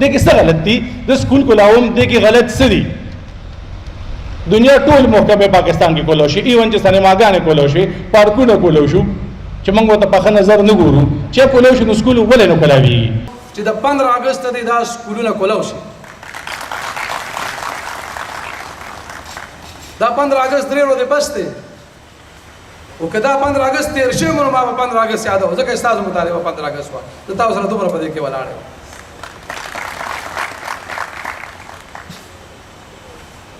देखिए څه غلط دي د سکول کولاوم देखिए غلط څه دي دنیا ټول محکمه پاکستان کې کولو شي ایون چې سینماګانې کولو شي پارکونه کولو شو چې موږ ته په نظر نه ګورو چې کولو شي نو سکول ولې نه کولاوي چې د 15 اگست ته دا سکولونه کولو شي دا 15 اگست درې ورځې بس دی او کدا 15 اگست تیر شي مونږ ما 15 اگست یاد او ځکه استاد مطالبه 15 اگست وا د تاسو سره دومره په دې کې ولاړ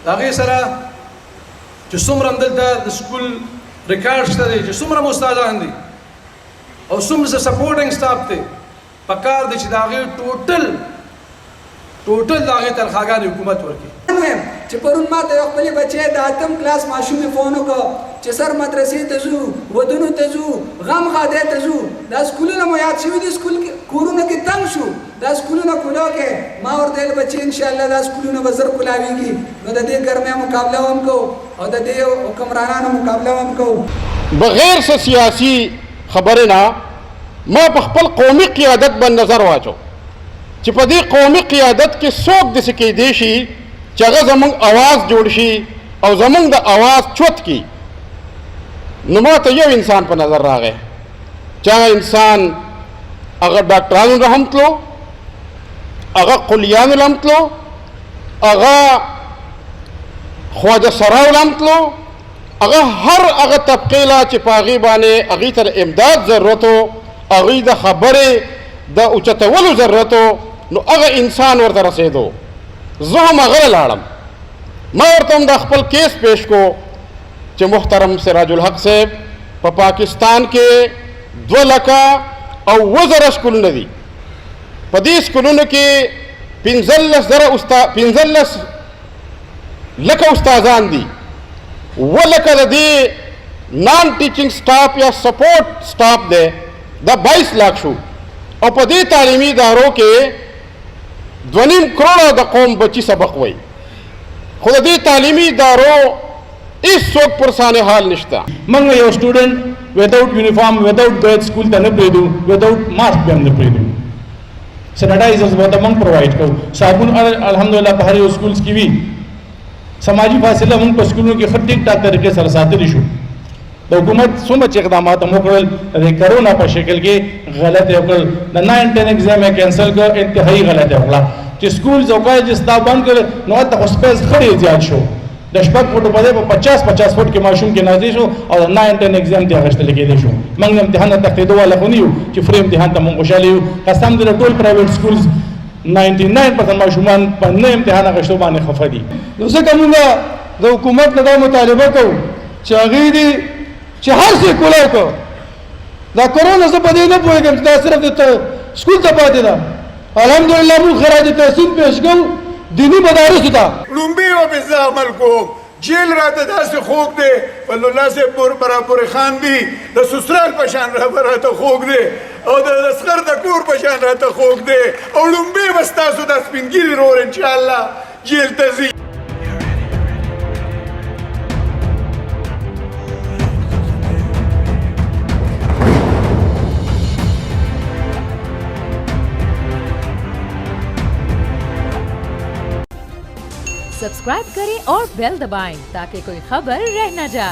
دا غي سره چې څومره دلته د سکول ریکارډ شته چې څومره استادان دي او څومره سپورټینګ سټاف دی پکار دي چې دا غي ټوټل دا غي ترخاګان حکومت ورکړي چې پرون ما ته خپل بچي د اتم کلاس ماشومې فون وکړ چې سر مدرسې ته ځو ودونو ته ځو غم غاده ته ځو دا سکولونه مو یاد شوي دي سکول کورونه کې تنګ شو دا سکولونه کولو کې ما ورته ویل بچي ان شاء الله دا سکولونه به زر کولاویږي نو د دې ګرمۍ مقابله هم کوو او د دې حکمرانانو مقابله هم کوو بغیر سے سیاسی خبرې نه ما په خپل قومي قیادت باندې نظر واچو چې په دې قومي قیادت کې څوک داسې کېدی شي چې هغه زموږ اواز جوړ شي او زموږ د اواز چوت کی نو ما ته یو انسان په نظر راغی چې هغه انسان هغه ډاکټرانو له هم تلو هغه قلیانو له هم تلو هغه خواجه سراو له هم تلو هغه هر هغه طبقې له چې په هغې باندې هغې ته د امداد ضرورت و هغې د خبرې د اوچتولو ضرورت و نو هغه انسان ورته رسېدو زه هم هغه لاړم ما ورته هم دا خپل کیس پیش کو چې محترم سراج الحق صاحب په پاکستان کې 2,00,000 سکولونه دي په دې سکولونو کې 15,00,000 استادان دي 1,00,000 د دې نان ټیچنګ سټاف یا سپورټ سټاف دی دا 22 लाख شو او په دې تعلیمي ادارو کې 2.5 کروڑ د قوم بچی سبق وای خو د دې تعلیمي ادارو هیڅ څوک پر سانه حال نشته موږ یو سټوډنټ وداوټ یونیفارم وداوټ بیج سکول ته نه پریدو وداوټ ماسک هم نه پریدو سینیټایزرز به موږ پرووایډ کوو صابون الحمدلله په هر یو سکولز کې وي سماجی فاصله موږ په سکولونو کې خټ ټیک ټاک طریقې سره ساتلی شو د حکومت څومره چې اقدامات هم وکړل د کرونا په شکل کې غلط وکړل د 9 10 ایگزام یې کینسل کړ انتهایی غلط وکړه چې سکول زوکای چې ستا بند کړ نو ته خو سپیس خړې زیات شو د شپږ فوټو په 50 فوټ کې ماشوم کې نازي شو او 9 10 ایگزام ته غشتل کېدې شو موږ امتحان ته تختیدو ولا خو نیو چې فري امتحان ته موږ خوشاله یو قسم دې ټول پرایویټ سکولز 99% ماشومان په نه امتحان غشتو باندې خفه دي نو ځکه موږ د حکومت نه دا مطالبه کوو چې هغې دي چې هر څه کولاو کو دا کرونا زه په دې نه پوهېږم چې دا صرف د سکول ته پاتې ده الحمدلله موږ خراج تحسین پیش کوو دینی مدارسو ته لومبي و به زه عمل کوم جیل راته داسې خوږ دی فضلالله صاحب برابر خان دی د سسرال په شان راته خوږ دی او د اصغر د کور په شان راته خوږ دی او لومبي به ستاسو دا سپینګیري رور انشاءالله جیل ته ځي सब्सक्राइब करें और बेल दबाएं ताकि कोई खबर रह न जाए।